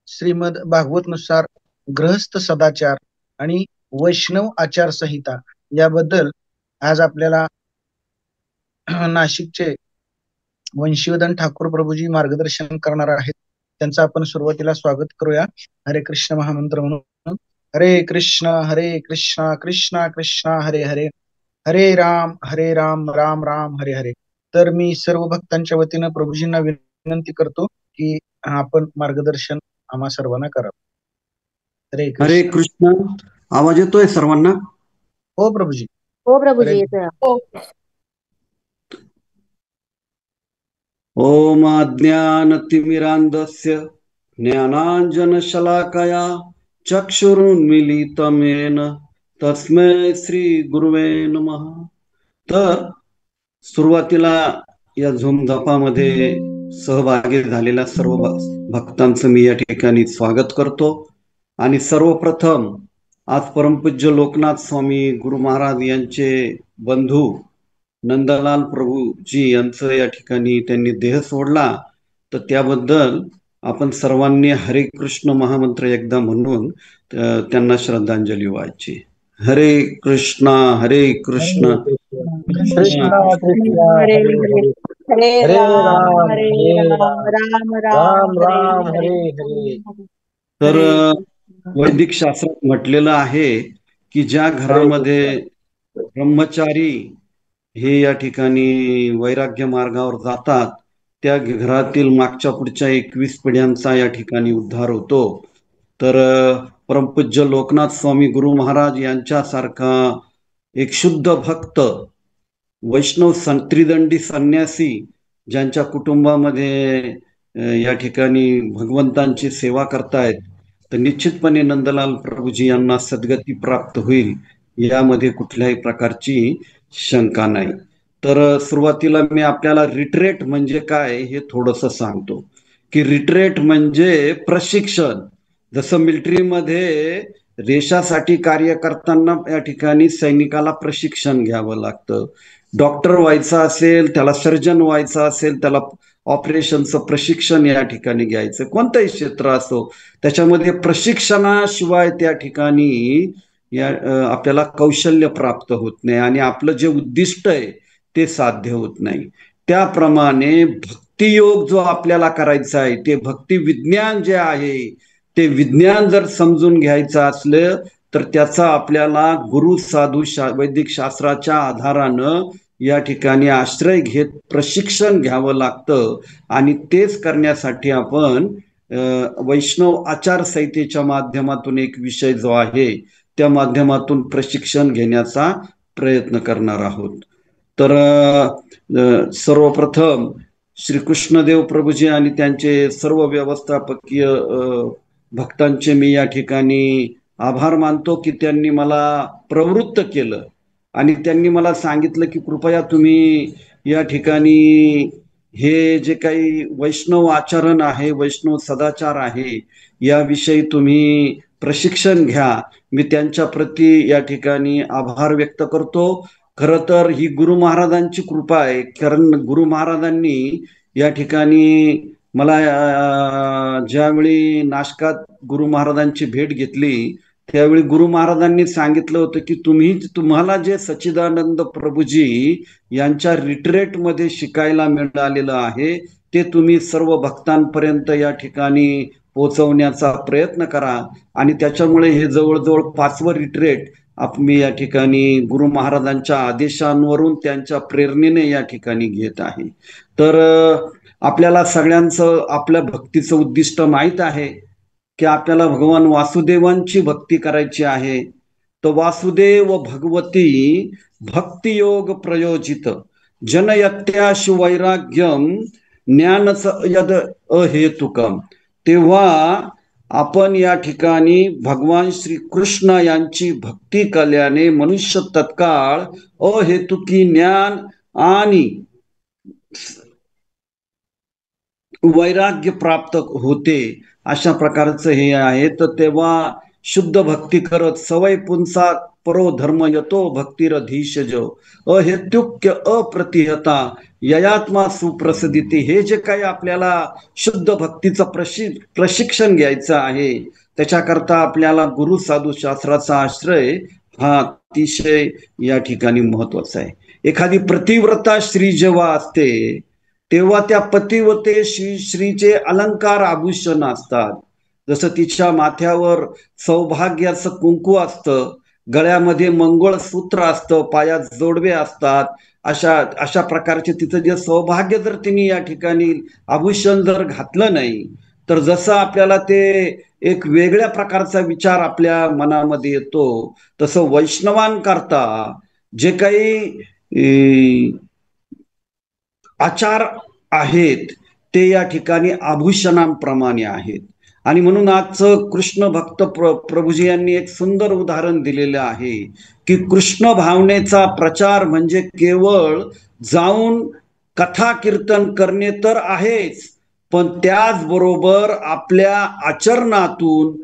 श्रीमद भागवत नुसार गृहस्थ सदाचार आणि वैष्णव आचार संहिता याबद्दल आज आपल्याला नाशिकचे वंशीवदन ठाकूर प्रभूजी मार्गदर्शन करणार आहेत. त्यांचं आपण सुरुवातीला स्वागत करूया हरे कृष्ण महामंत्र म्हणून. हरे कृष्ण कृष्ण कृष्ण हरे हरे, हरे राम राम राम हरे हरे. तर मी सर्व भक्तांच्या वतीनं प्रभूजींना विनंती करतो की आपण मार्गदर्शन आम्हा सर्वांना करावं. हरे हरे कृष्ण. कृष्ण. आवाज येतोय सर्वांना? हो प्रभूजी. हो प्रभूजी हरे येतोय. ओम अज्ञानतिमिरान्धस्य ज्ञानाञ्जनशलाकया चक्षुरुन्मीलितं येन तस्मै श्री गुरुवे नमः. तर सुरुवातीला या झूम जपामध्ये सहभागी झालेल्या सर्व भक्तांचं मी या ठिकाणी स्वागत करतो. आणि सर्वप्रथम आज परमपूज्य लोकनाथ स्वामी गुरु महाराज यांचे बंधू नंदलाल प्रभूजी यांचं या ठिकाणी त्यांनी देह सोडला, तर त्याबद्दल आपण सर्वांनी हरे कृष्ण महामंत्र एकदा म्हणून त्यांना श्रद्धांजली व्हायची. हरे कृष्ण कृष्ण कृष्ण हरे हरे हरे, हरे, हरे हरे राम राम हरे हरे राम, राम, राम राम राम हरे राम हरे. हरे हरे. तर हरे कृष्ण. वैदिक शास्त्रात म्हटलेलं आहे की ज्या हरे घरामध्ये कृष्ण. ब्रह्मचारी हे या ठिकाणी वैराग्य मार्गावर जातात, त्या घरातील मागच्या पुढच्या 21 पिढ्यांचा या ठिकाणी उद्धार होतो. तर परमपूज्य लोकनाथ स्वामी गुरु महाराज यांच्यासारखा एक शुद्ध भक्त वैष्णव त्रिदंडी संन्यासी ज्यांच्या कुटुंबामध्ये या ठिकाणी भगवंतांची सेवा करतायत, तर निश्चितपणे नंदलाल प्रभूजी यांना सद्गती प्राप्त होईल यामध्ये कुठल्याही प्रकारची शंका नाही. तर सुरुवातीला मी आपल्याला रिट्रेट म्हणजे काय हे थोडंसं सांगतो की रिट्रेट म्हणजे प्रशिक्षण. जसं मिलिटरीमध्ये देशासाठी कार्य करताना या ठिकाणी सैनिकाला प्रशिक्षण घ्यावं लागतं. डॉक्टर व्हायचं असेल, त्याला सर्जन व्हायचं असेल, त्याला ऑपरेशनचं प्रशिक्षण या ठिकाणी घ्यायचं. कोणतंही क्षेत्र असो, त्याच्यामध्ये प्रशिक्षणाशिवाय त्या ठिकाणी आपल्याला कौशल्य प्राप्त होत नाही आणि आपलं जे उद्दिष्ट आहे ते साध्य होत नाही. त्याप्रमाणे भक्तियोग जो आपल्याला करायचा आहे, ते भक्ती विज्ञान जे आहे ते विज्ञान जर समजून घ्यायचं असलं तर त्याचा आपल्याला गुरु साधू वैदिक शास्त्राच्या आधारानं या ठिकाणी आश्रय घेत प्रशिक्षण घ्यावं लागतं. आणि तेच करण्यासाठी आपण वैष्णव आचारसंहितेच्या माध्यमातून एक विषय जो आहे त्या माध्यमातून प्रशिक्षण घेण्याचा प्रयत्न करणार आहोत. तर सर्वप्रथम श्रीकृष्णदेव प्रभूजी आणि त्यांचे सर्व व्यवस्थापकीय भक्तांचे मी या ठिकाणी आभार मानतो की त्यांनी मला प्रवृत्त केलं आणि त्यांनी मला सांगितलं की कृपया तुम्ही या ठिकाणी हे जे काही वैष्णव आचरण आहे, वैष्णव सदाचार आहे, याविषयी तुम्ही प्रशिक्षण घ्या. मी त्यांच्या प्रती या ठिकाणी आभार व्यक्त करतो. खरं तर ही गुरु महाराजांची कृपा आहे, कारण गुरु महाराजांनी या ठिकाणी मला ज्यावेळी नाशकात गुरु महाराजांची भेट घेतली त्यावेळी गुरु महाराजांनी सांगितलं होतं की तुम्हाला जे सच्चिदानंद प्रभूजी यांच्या रिट्रेटमध्ये शिकायला मिळालेलं आहे ते तुम्ही सर्व भक्तांपर्यंत या ठिकाणी पोहोचवण्याचा प्रयत्न करा. आणि त्याच्यामुळे हे जवळजवळ 5वं रिट्रेट मी या ठिकाणी गुरु महाराजांच्या आदेशांवरून त्यांच्या प्रेरणेने या ठिकाणी घेत आहे. तर आपल्याला सगळ्यांचं आपल्या भक्तीचं उद्दिष्ट माहीत आहे की आपल्याला भगवान वासुदेवांची भक्ती करायची आहे. तर वासुदेव भगवती भक्तियोग प्रयोजित जनयत्याशु वैराग्यम ज्ञानच यद अहेतुकम. तेव्हा आपण या ठिकाणी भगवान श्री कृष्ण यांची भक्ती केल्याने मनुष्य तत्काळ अहेतुकी ज्ञान आणि वैराग्य प्राप्त होते, अशा प्रकारचं हे आहे. तर तेव्हा शुद्ध भक्ती करत सवय पुंसा परो धर्म यतो भक्तिरधीशज अहेत्युक्य अप्रतिहता ययात्मा सुप्रसिद्धी. हे जे काही आपल्याला शुद्ध भक्तीचं प्रशिक्षण घ्यायचं आहे, त्याच्याकरता आपल्याला गुरु साधू शास्त्राचा आश्रय हा अतिशय या ठिकाणी महत्वाचा आहे. एखादी पतिव्रता स्त्री जेव्हा असते तेव्हा त्या पतिव्रते श्रीचे अलंकार आभूषण असतात. जसं तिच्या माथ्यावर सौभाग्याचं कुंकू असतं, गळ्यामध्ये मंगळसूत्र असतं, पायात जोडवे असतात. अशा प्रकारचे तिचं जे सौभाग्य जर तिने या ठिकाणी आभूषण जर घातलं नाही, तर जसं आपल्याला ते एक वेगळ्या प्रकारचा विचार आपल्या मनामध्ये येतो, तसं वैष्णवांकरता जे काही आचार आहेत ते या ठिकाणी आभूषणांप्रमाणे आहेत. आणि म्हणून आजचं कृष्ण भक्त प्रभूजी यांनी एक सुंदर उदाहरण दिलेलं आहे की कृष्ण भावनेचा प्रचार म्हणजे केवळ जाऊन कथा कीर्तन करणे तर आहेच, पण त्याचबरोबर आपल्या आचरणातून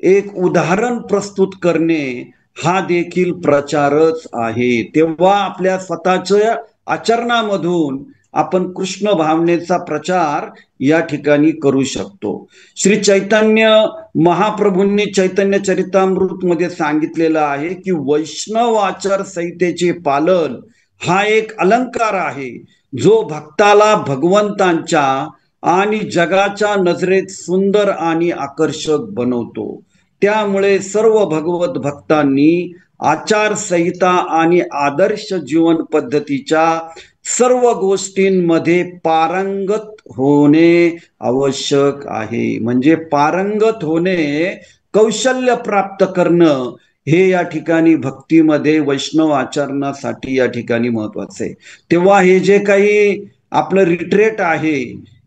एक उदाहरण प्रस्तुत करणे हा देखील प्रचारच आहे. तेव्हा आपल्या स्वतःच्या आचरणामधून आपण कृष्ण भावनेचा प्रचार या ठिकाणी करू शकतो. श्री चैतन्य महाप्रभूंनी चैतन्य चरितामृत मध्ये सांगितलेलं आहे की वैष्णव आचार संहितेचे पालन हा एक अलंकार आहे, जो भक्ताला भगवंतांच्या आणि जगाच्या नजरेत सुंदर आणि आकर्षक बनवतो. त्यामुळे सर्व भगवत भक्तांनी आचारसंहिता आणि आदर्श जीवन पद्धतीच्या सर्व गोष्टींमध्ये पारंगत होणे आवश्यक आहे. म्हणजे पारंगत होणे, कौशल्य प्राप्त करणं हे या ठिकाणी भक्तीमध्ये वैष्णव आचरणासाठी या ठिकाणी महत्वाचं आहे. तेव्हा हे जे काही आपलं रिट्रेट आहे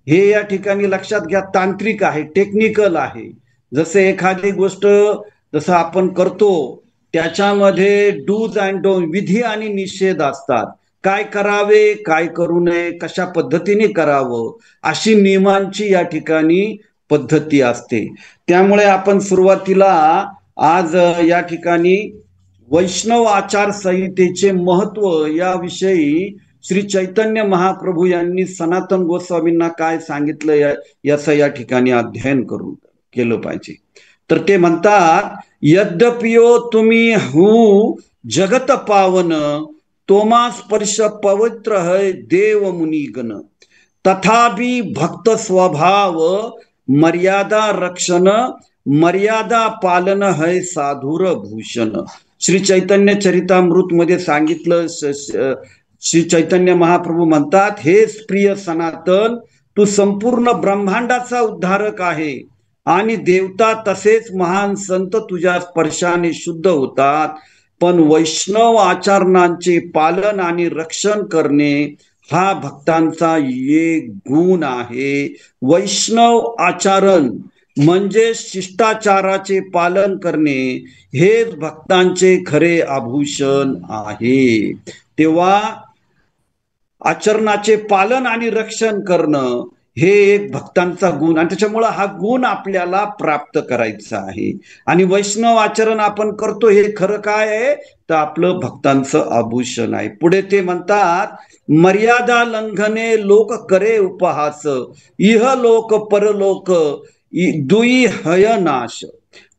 हे या ठिकाणी लक्षात घ्या, तांत्रिक आहे, टेक्निकल आहे. जसे एखादी गोष्ट जसं आपण करतो त्याच्यामध्ये डूज अँड डोंट, विधी आणि निषेध असतात. काय करावे, काय करू नये, कशा पद्धतीने करावं, अशी नियमांची या ठिकाणी पद्धती असते. त्यामुळे आपण सुरुवातीला आज या ठिकाणी वैष्णव आचार संहितेचे महत्व याविषयी श्री चैतन्य महाप्रभू यांनी सनातन गोस्वामींना काय सांगितलं याचं या ठिकाणी अध्ययन केलं पाहिजे. तर ते म्हणतात, यद्यपियो तुम्ही हूँ जगत पावन, तोमा स्पर्श पवित्र है देव मुनिगण, तथापि भक्त स्वभाव मर्यादा रक्षण, मर्यादा पालन है साधुर भूषण. श्री चैतन्य चरितामृत मध्ये सांगितलं. श्री चैतन्य महाप्रभू म्हणतात, हे प्रिय सनातन, तू संपूर्ण ब्रह्मांडाचा उद्धारक आहे आणि देवता तसेच महान संत तुझ्या स्पर्शाने शुद्ध होतात, पण वैष्णव आचरणांचे पालन आणि रक्षण करणे हा भक्तांचा एक गुण आहे. वैष्णव आचरण म्हणजे शिष्टाचाराचे पालन करणे हेच भक्तांचे खरे आभूषण आहे. तेव्हा आचरणाचे पालन आणि रक्षण करणं हे एक भक्तांचा गुण, आणि त्याच्यामुळे हा गुण आपल्याला प्राप्त करायचा आहे. आणि वैष्णव आचरण आपण करतो हे खरं काय आहे, तर आपलं भक्तांचं आभूषण आहे. पुढे ते म्हणतात, मर्यादा लंघने लोक करे उपहास, इह लोक परलोक दुई हय नाश.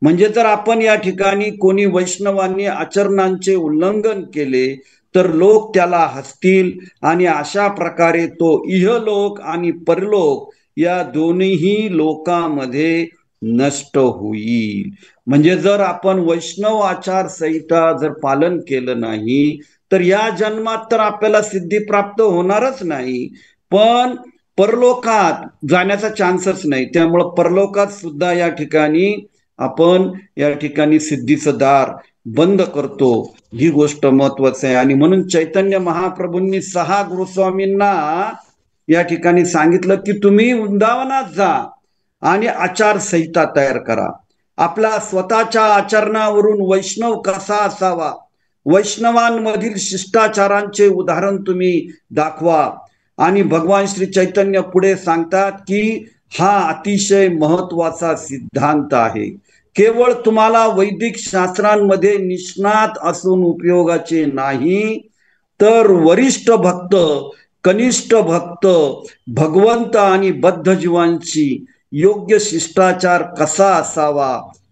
म्हणजे जर आपण या ठिकाणी कोणी वैष्णवांनी आचरणांचे उल्लंघन केले तर लोक त्याला हसतील आणि अशा प्रकारे तो इहलोक आणि परलोक या दोन्ही लोकांमध्ये नष्ट होईल. म्हणजे जर आपण वैष्णव आचार संहिता जर पालन केलं नाही तर या जन्मात तर आपल्याला सिद्धी प्राप्त होणारच नाही, पण परलोकात जाण्याचा चान्सच नाही. त्यामुळं परलोकात सुद्धा या ठिकाणी आपण या ठिकाणी सिद्धीचं दार बंद करतो. ही गोष्ट महत्वाची आहे. आणि म्हणून चैतन्य महाप्रभूंनी 6 गुरुस्वामींना या ठिकाणी सांगितलं की तुम्ही वृंदावनात जा आणि आचार संहिता तयार करा. आपला स्वतःच्या आचरणावरून वैष्णव कसा असावा, वैष्णवांमधील शिष्टाचारांचे उदाहरण तुम्ही दाखवा. आणि भगवान श्री चैतन्य पुढे सांगतात की हा अतिशय महत्वाचा सिद्धांत आहे. केवळ तुम्हाला वैदिक शास्त्रांमध्ये निष्णात असून उपयोगाचे नाही, तर वरिष्ठ भक्त, कनिष्ठ भक्त, भगवंत आणि बद्ध जीवांची योग्य शिष्टाचार कसा असावा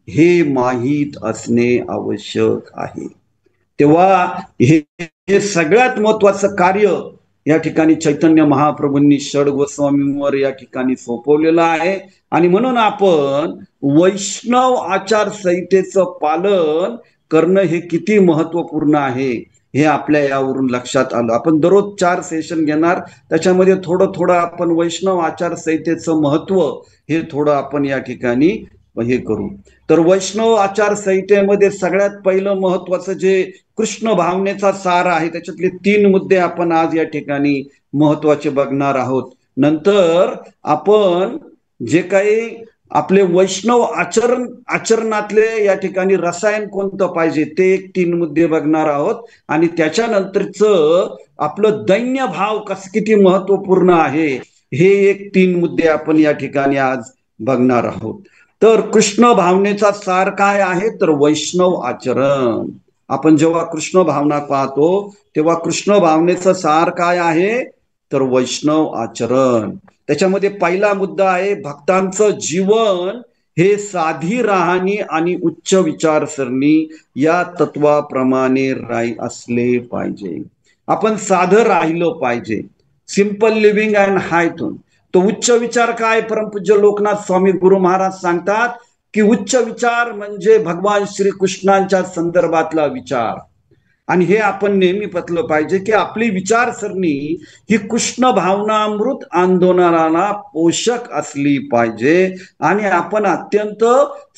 हे माहीत असणे आवश्यक आहे. तेव्हा हे सगळ्यात महत्वाचं कार्य या ठिकाणी चैतन्य महाप्रभूंनी षड गोस्वामींवर या ठिकाणी सोपवलेलं आहे. आणि म्हणून आपण वैष्णव आचारसंहितेचं पालन करणं हे किती महत्वपूर्ण आहे हे आपल्या यावरून लक्षात आलं. आपण दररोज 4 सेशन घेणार, त्याच्यामध्ये थोडं आपण वैष्णव आचारसंहितेचं महत्व हे थोडं आपण या ठिकाणी हे करू. तर वैष्णव आचारसंहितेमध्ये सगळ्यात पहिलं महत्वाचं जे कृष्ण भावनेचा सार आहे, त्याच्यातले 3 मुद्दे आपण आज या ठिकाणी महत्वाचे बघणार आहोत. नंतर आपण जे काही आपले वैष्णव आचरणातले या ठिकाणी रसायन कोणतं पाहिजे ते 3 मुद्दे बघणार आहोत. आणि त्याच्यानंतरचं आपलं दैन्य भाव किती महत्वपूर्ण आहे हे 3 मुद्दे आपण या ठिकाणी आज बघणार आहोत. तर कृष्ण भावनेचा सार काय आहे, तर वैष्णव आचरण. आपण जेव्हा कृष्ण भावना पाहतो तेव्हा कृष्ण भावनेचं सार काय आहे, तर वैष्णव आचरण. त्याच्यामध्ये पहिला मुद्दा आहे, भक्तांचं जीवन हे साधी राहणी आणि उच्च विचारसरणी या तत्वाप्रमाणे असले पाहिजे. आपण साधं राहिलं पाहिजे, सिंपल लिव्हिंग अँड हाय टून. तो उच्च विचार काय, परमपूज्य लोकनाथ स्वामी गुरु महाराज सांगतात की उच्च विचार म्हणजे भगवान श्रीकृष्णांच्या संदर्भातला विचार. आणि हे आपण नेहमी पटलं पाहिजे की आपली विचारसरणी ही कृष्ण भावनामृत आंदोलनाला पोषक असली पाहिजे आणि आपण अत्यंत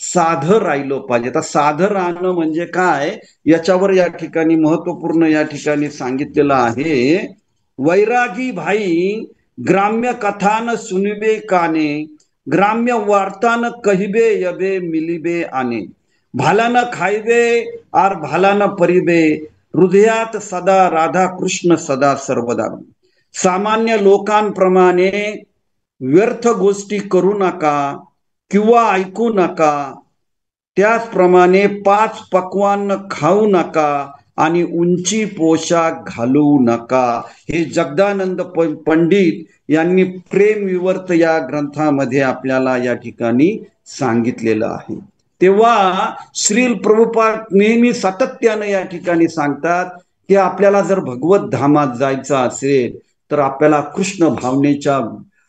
साधं राहिलो पाहिजे. आता साधं राहणं म्हणजे काय याच्यावर या ठिकाणी महत्वपूर्ण या ठिकाणी सांगितलेलं आहे. वैरागी भाई ग्राम्य कथान सुनिबे काने, ग्राम्य वार्तान कहिबे यबे मिलिबे आने, भालान खाइबे आर भालान परिबे, हृदयात सदा राधा कृष्ण सदा सर्वदा. सामान्य लोकांप्रमाणे व्यर्थ गोष्टी करू नका किंवा ऐकू नका, त्याचप्रमाणे 5 पक्वान्न खाऊ नका आणि उंची पोशाख घालू नका. हे जगदानंद पंडित यांनी प्रेम विवर्त या ग्रंथामध्ये आपल्याला या ठिकाणी सांगितलेलं आहे. तेव्हा श्रील प्रभुपाद नेहमी सातत्याने या ठिकाणी सांगतात की आपल्याला जर भगवत धामात जायचं असेल तर आपल्याला कृष्ण भावनेच्या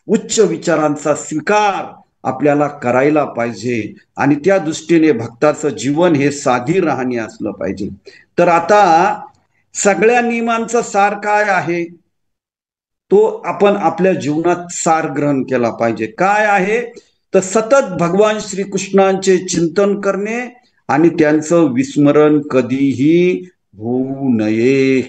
उच्च विचारांचा स्वीकार आपल्याला करायला पाहिजे आणि त्या दृष्टीने भक्ताचं जीवन हे साधी राहणी असलं पाहिजे. तर आता सगळ्या नियमांचा सार काय आहे तो आपण आपल्या जीवनात सार ग्रहण केला पाहिजे. काय आहे तर सतत भगवान श्रीकृष्णांचे चिंतन करणे आणि त्यांचं विस्मरण कधीही होऊ नये.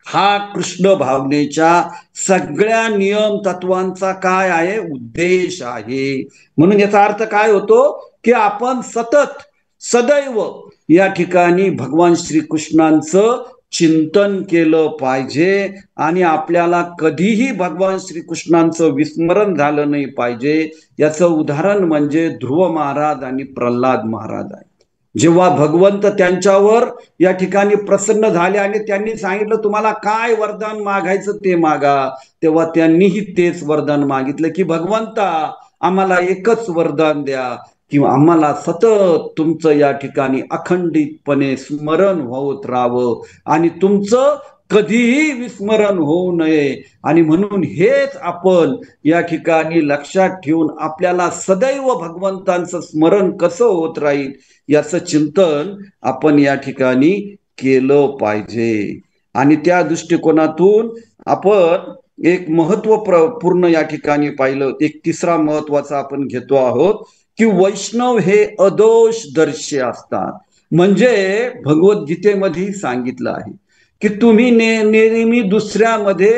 हा कृष्ण भावनेच्या सगळ्या नियम तत्वांचा काय आहे उद्देश आहे. म्हणून याचा अर्थ काय होतो की आपण सतत सदैव या ठिकाणी भगवान श्रीकृष्णांचं चिंतन केलं पाहिजे आणि आपल्याला कधीही भगवान श्रीकृष्णांचं विस्मरण झालं नाही पाहिजे. याचं उदाहरण म्हणजे ध्रुव महाराज आणि प्रल्हाद महाराज आहे. जेव्हा भगवंत त्यांच्यावर या ठिकाणी प्रसन्न झाले आणि त्यांनी सांगितलं तुम्हाला काय वरदान मागायचं ते मागा, तेव्हा त्यांनीही तेच वरदान मागितलं की भगवंता आम्हाला एकच वरदान द्या किंवा आम्हाला सतत तुमचं या ठिकाणी अखंडितपणे स्मरण होत राहावं आणि तुमचं कधीही विस्मरण होऊ नये. आणि म्हणून हेच आपण या ठिकाणी लक्षात ठेवून आपल्याला सदैव भगवंतांचं स्मरण कसं होत राहील याचं चिंतन आपण या ठिकाणी केलं पाहिजे. आणि त्या दृष्टिकोनातून आपण एक महत्वपूर्ण या ठिकाणी पाहिलं, एक तिसरा महत्वाचा आपण घेतो आहोत की वैष्णव हे अदोष दर्शी असतात. म्हणजे भगवद्गीतेमध्ये सांगितलं आहे की तुम्ही नेहमी दुसऱ्यामध्ये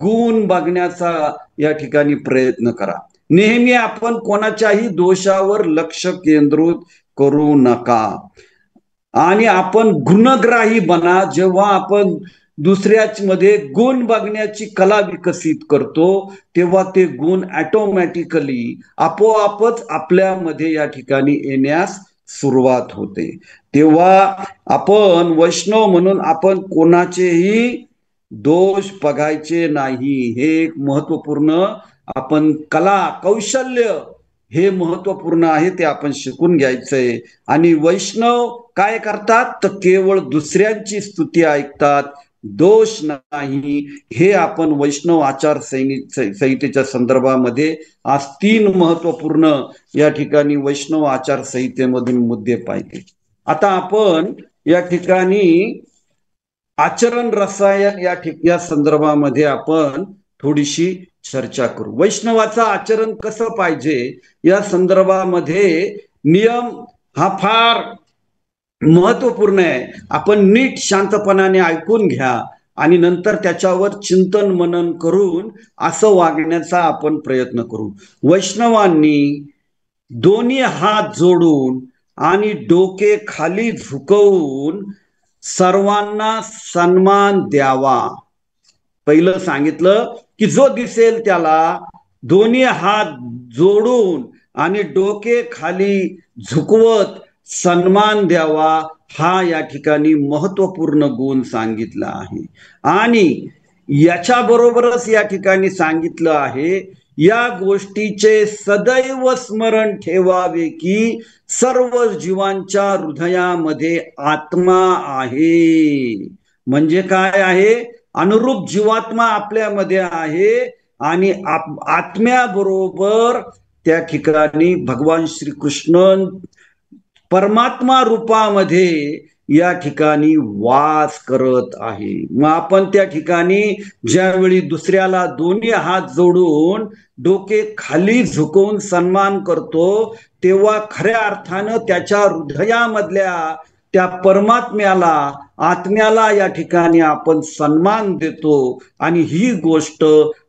गुण बघण्याचा या ठिकाणी प्रयत्न करा. नेहमी आपण कोणाच्याही दोषावर लक्ष केंद्रित करू नका आणि आपण गुणग्राही बना. जेव्हा आपण दुसऱ्याच मध्ये गुण बघण्याची कला विकसित करतो तेव्हा ते गुण ऑटोमॅटिकली आपोआपच आपल्यामध्ये या ठिकाणी येण्यास सुरुवात होते. तेव्हा आपण वैष्णव म्हणून आपण कोणाचेही दोष बघायचे नाही. हे एक महत्वपूर्ण आपण कला कौशल्य हे महत्वपूर्ण आहे, ते आपण शिकून घ्यायचंय. आणि वैष्णव काय करतात तर केवळ दुसऱ्यांची स्तुती ऐकतात, दोष नाही. हे आपण वैष्णव आचार संहितेच्या संदर्भामध्ये आज 3 महत्वपूर्ण या ठिकाणी वैष्णव आचार संहितेमधून मुद्दे पाहिले. आता आपण या ठिकाणी आचरण रसायन या संदर्भामध्ये आपण थोडीशी चर्चा करू. वैष्णवाचं आचरण कसं पाहिजे या संदर्भामध्ये नियम हा फार महत्वपूर्ण आहे. आपण नीट शांतपणाने ऐकून घ्या आणि नंतर त्याच्यावर चिंतन मनन करून असं वागण्याचा आपण प्रयत्न करू. वैष्णवांनी दोन्ही हात जोडून आणि डोके खाली झुकवून सर्वांना सन्मान द्यावा. पहिलं सांगितलं की जो दिसेल त्याला दोन्ही हात जोडून आणि डोके खाली झुकवत सन्मान द्यावा, हा या ठिकाणी महत्वपूर्ण गुण सांगितला आहे. आणि याच्या बरोबरच या ठिकाणी सांगितलं आहे, या गोष्टीचे सदैव स्मरण ठेवावे की सर्व जीवांच्या हृदयामध्ये आत्मा आहे. म्हणजे काय आहे, अनुरूप जीवात्मा आपल्यामध्ये आहे आणि आत्म्याबरोबर त्या ठिकाणी भगवान श्रीकृष्ण परमात्मा रूपामध्ये या ठिकाणी वास करत आहे. मग आपण त्या ठिकाणी ज्यावेळी दुसऱ्याला दोन्ही हात जोडून डोके खाली झुकवून सन्मान करतो, तेव्हा खऱ्या अर्थानं त्याच्या हृदयामधल्या त्या परमात्म्याला, आत्म्याला या ठिकाणी आपण सन्मान देतो. आणि ही गोष्ट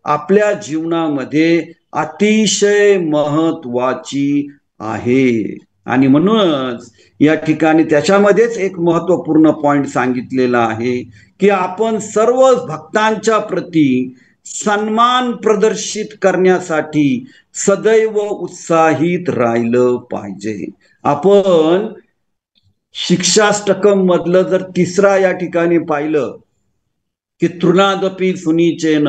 आपल्या जीवनामध्ये अतिशय महत्वाची आहे. आणि म्हणूनच या ठिकाणी त्याच्यामध्येच एक महत्वपूर्ण पॉइंट सांगितलेला आहे की आपण सर्व भक्तांच्या प्रती सन्मान प्रदर्शित करण्यासाठी सदैव उत्साहित राहिलं पाहिजे. आपण शिक्षाष्टकम मधलं जर 3रा या ठिकाणी पाहिलं की तृणादपि सुनीचेन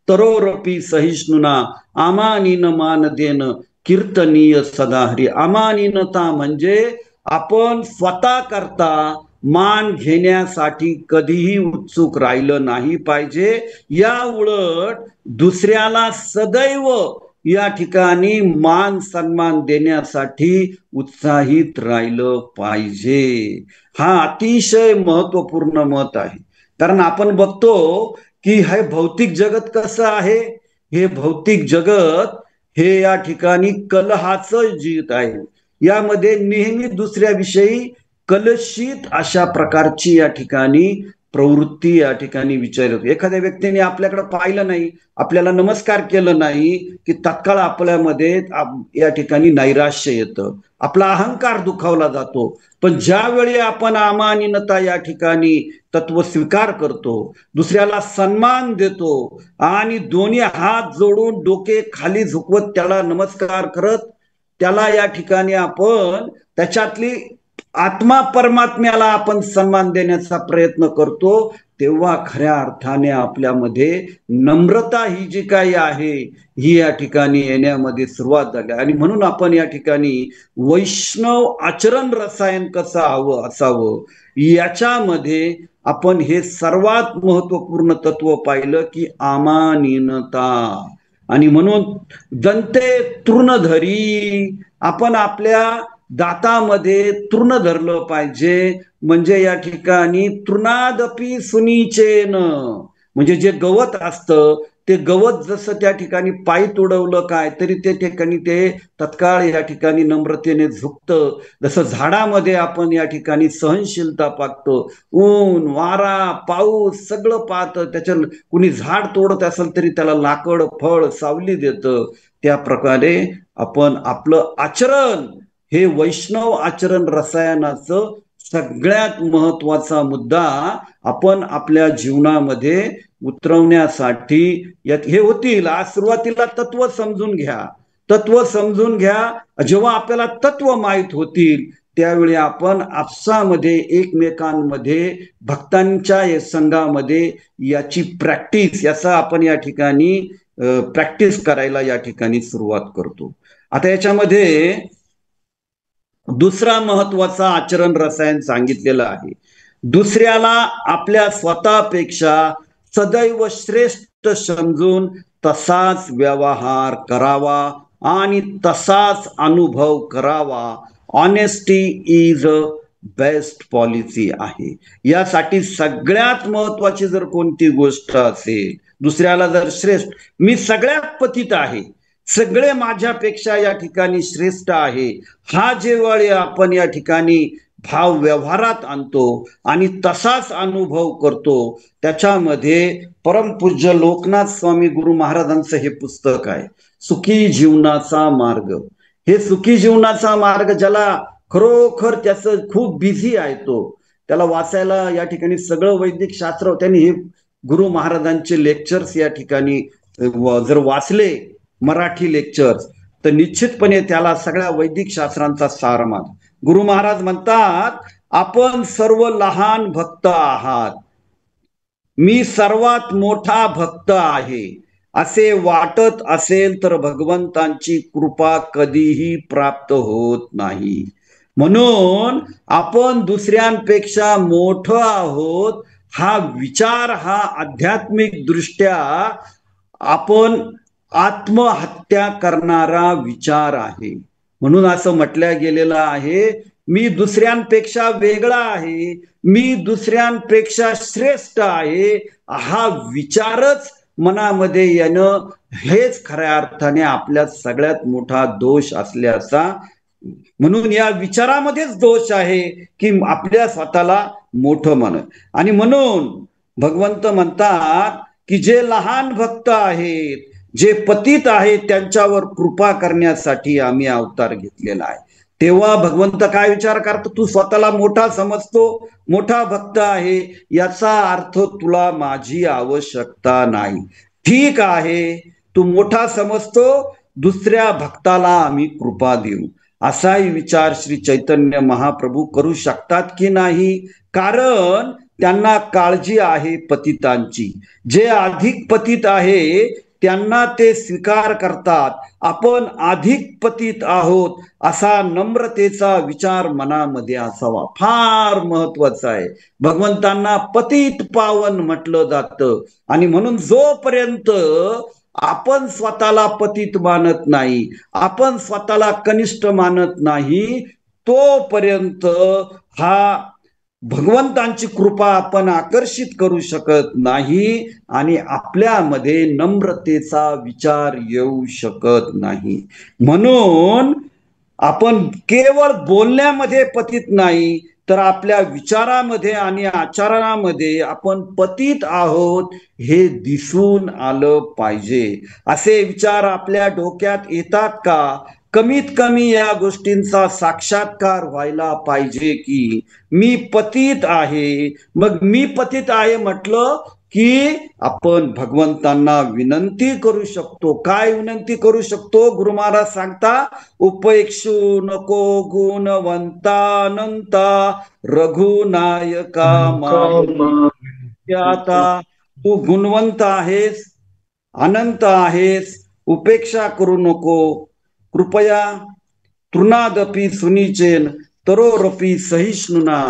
तरोरपि सहिष्णुना आमानीन मानदेन कीर्तनीय सदाहरी. अमानिनता म्हणजे आपण स्वतः करता मान घेण्यासाठी कधीही उत्सुक राहिलं नाही पाहिजे. या उलट दुसऱ्याला सदैव या ठिकाणी मान सन्मान देण्यासाठी उत्साहित राहिलं पाहिजे. हा अतिशय महत्वपूर्ण मत आहे. कारण आपण बघतो की हे भौतिक जगत कसं आहे, हे भौतिक जगत हे या ठिकाणी कलहाचं जीत आहे. यामध्ये नेहमी दुसऱ्याविषयी कलुषित अशा प्रकारची या ठिकाणी प्रवृत्ती या ठिकाणी विचार होतो. एखाद्या व्यक्तीने आपल्याकडे पाहिलं नाही, आपल्याला नमस्कार केलं नाही की तत्काळ आपल्यामध्ये या ठिकाणी नैराश्य येतं, आपला अहंकार दुखावला जातो. पण ज्यावेळी आपण अमानिनता या ठिकाणी तत्व स्वीकार करतो, दुसऱ्याला सन्मान देतो आणि दोन्ही हात जोडून डोके खाली झुकवत त्याला नमस्कार करत त्याला या ठिकाणी आपण त्याच्यातली आत्मा परमात्म्याला आपण सन्मान देण्याचा प्रयत्न करतो, तेव्हा खऱ्या अर्थाने आपल्यामध्ये नम्रता ही जी काही आहे ही या ठिकाणी येण्यामध्ये सुरुवात झाली. आणि म्हणून आपण या ठिकाणी वैष्णव आचरण रसायन कसं असावं याच्यामध्ये आपण हे सर्वात महत्वपूर्ण तत्व पाहिलं की अमानिनता. आणि म्हणून दंते तृणधरी, आपण आपल्या दातामध्ये तृण धरलं पाहिजे. म्हणजे या ठिकाणी तृणादपि सुनीचेन, म्हणजे जे गवत असतं ते गवत जसं त्या ठिकाणी पायी तुडवलं काय तरी ते ठिकाणी ते तत्काळ या ठिकाणी नम्रतेने झुकतं. जसं झाडामध्ये आपण या ठिकाणी सहनशीलता पाहतो, ऊन वारा पाऊस सगळं पाहतं, त्याच्या कुणी झाड तोडत असेल तरी त्याला लाकड फळ सावली देतं. त्या प्रकारे आपण आपलं आचरण हे वैष्णव आचरण रसायनाचं सगळ्यात महत्वाचा मुद्दा आपण आपल्या जीवनामध्ये उतरवण्यासाठी हे होतील. आज सुरुवातीला तत्व समजून घ्या, तत्व समजून घ्या. जेव्हा आपल्याला तत्व माहित होतील त्यावेळी आपण आपसामध्ये एकमेकांमध्ये भक्तांच्या संघामध्ये याची प्रॅक्टिस, याचा आपण या ठिकाणी प्रॅक्टिस करायला या ठिकाणी सुरुवात करतो. आता याच्यामध्ये दुसरा महत्वाचा आचरण रसायन सांगितलेलं आहे. दुसऱ्याला आपल्या स्वतःपेक्षा सदैव श्रेष्ठ समजून तसाच व्यवहार करावा आणि तसाच अनुभव करावा. Honesty is a best policy आहे. यासाठी सगळ्यात महत्वाची जर कोणती गोष्ट असेल, दुसऱ्याला जर श्रेष्ठ, मी सगळ्यात पतित आहे, सगळे माझ्यापेक्षा या ठिकाणी श्रेष्ठ आहे, हा जेव्हा आपण या ठिकाणी भाव व्यवहारात आणतो आणि तसाच अनुभव करतो, त्याच्यामध्ये परमपूज्य लोकनाथ स्वामी गुरु महाराजांचं हे पुस्तक आहे, सुखी जीवनाचा मार्ग. हे सुखी जीवनाचा मार्ग ज्याला खरोखर त्याचं खूप बिझी आहे, तो त्याला वाचायला या ठिकाणी सगळं वैदिक शास्त्र, त्यांनी हे गुरु महाराजांचे लेक्चर्स या ठिकाणी जर वाचले, मराठी लेक्चर्स, तर निश्चितपणे त्याला सगळ्या वैदिक शास्त्रांचा सार मान. गुरु महाराज म्हणतात, आपण सर्व लहान भक्त आहात, मी सर्वात मोठा भक्त आहे, असे वाटत असेल तर भगवंतांची कृपा कधीही प्राप्त होत नाही. म्हणून आपण दुसऱ्यांपेक्षा मोठं आहोत हा विचार, हा आध्यात्मिक दृष्ट्या आपण आत्महत्या करणारा विचार आहे. म्हणून असं म्हटलं गेलेलं आहे, मी दुसऱ्यांपेक्षा वेगळा आहे, मी दुसऱ्यांपेक्षा श्रेष्ठ आहे, हा विचारच मनामध्ये येणं हेच खऱ्या अर्थाने आपल्या सगळ्यात मोठा दोष असल्याचा. म्हणून या विचारामध्येच दोष आहे की आपल्या स्वतःला मोठं मानत. आणि म्हणून भगवंत म्हणतात की जे लहान भक्त आहेत, जे पतित आहेत, त्यांच्यावर कृपा करण्यासाठी आम्ही अवतार घेतलेला आहे. तेव्हा भगवंत काय विचार करतो, तू स्वतःला मोठा समजतो, मोठा भक्त आहे, याचा अर्थ तुला माझी आवश्यकता नाही. ठीक आहे, तू मोठा समजतो, दुसऱ्या भक्ताला आम्ही कृपा देऊ, असाही विचार श्री चैतन्य महाप्रभू करू शकतात की नाही? कारण त्यांना काळजी आहे पतितांची. जे अधिक पतित आहे त्यांना ते स्वीकार करतात, आपण अधिक पतित आहोत असा नम्रतेचा विचार मनामध्ये असावा, फार महत्वाचा आहे. भगवंतांना पतित पावन म्हटलं जातं. आणि म्हणून जोपर्यंत आपण स्वतःला पतित मानत नाही, आपण स्वतःला कनिष्ठ मानत नाही, तोपर्यंत हा भगवंतांची कृपा आपण आकर्षित करू शकत नाही आणि आपल्यामध्ये नम्रतेचा विचार येऊ शकत नाही. म्हणून आपण केवळ बोलण्यामध्ये पतित नाही, तर आपल्या विचारामध्ये आणि आचरणामध्ये आपण पतित आहोत हे दिसून आलं पाहिजे. असे विचार आपल्या डोक्यात येतात का? कमीत कमी या गोष्टींचा साक्षात्कार व्हायला पाहिजे की मी पतित आहे. मग मी पतित आहे म्हटलं की आपण भगवंतांना विनंती करू शकतो. काय विनंती करू शकतो? गुरु महाराज सांगता, उपेक्षू नको गुणवंतानंता रघुनायका आता तू गुणवंत आहेस, अनंत आहेस, उपेक्षा करू नको. कृपया तृणादपि सुनिचेन तरोरपि सहिष्णुना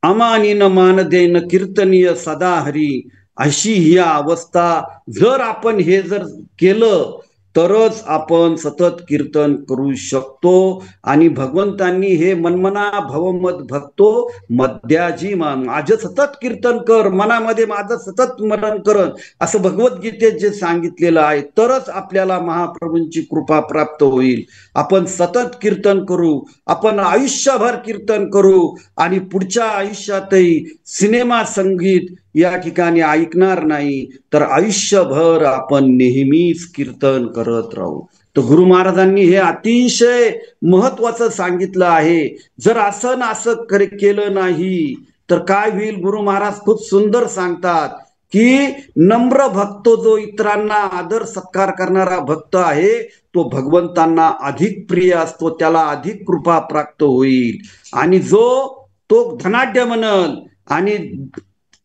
अमानीन मानदेन कीर्तनीय सदा हरी. अशी ही अवस्था जर आपण हे जर केलं तरच आपण सतत कीर्तन करू शकतो. आणि भगवंतांनी हे मनमना भवमत भक्तो मध्याजी मान, माझं सतत कीर्तन कर, मनामध्ये माझं सतत स्मरण कर, असं भगवद्गीतेत जे सांगितलेलं आहे, तरच आपल्याला महाप्रभूंची कृपा प्राप्त होईल. आपण सतत कीर्तन करू, आपण आयुष्यभर कीर्तन करू आणि पुढच्या आयुष्यातही सिनेमा संगीत या ठिकाणी ऐकणार नाही, तर आयुष्यभर आपण नेहमीच कीर्तन करत राहू. तर गुरु महाराजांनी हे अतिशय महत्वाचं सांगितलं आहे. जर असं केलं नाही तर काय होईल? गुरु महाराज खूप सुंदर सांगतात की नम्र भक्त जो इतरांना आदर सत्कार करणारा भक्त आहे तो भगवंतांना अधिक प्रिय असतो, त्याला अधिक कृपा प्राप्त होईल. आणि जो तो धनाढ्य म्हणल आणि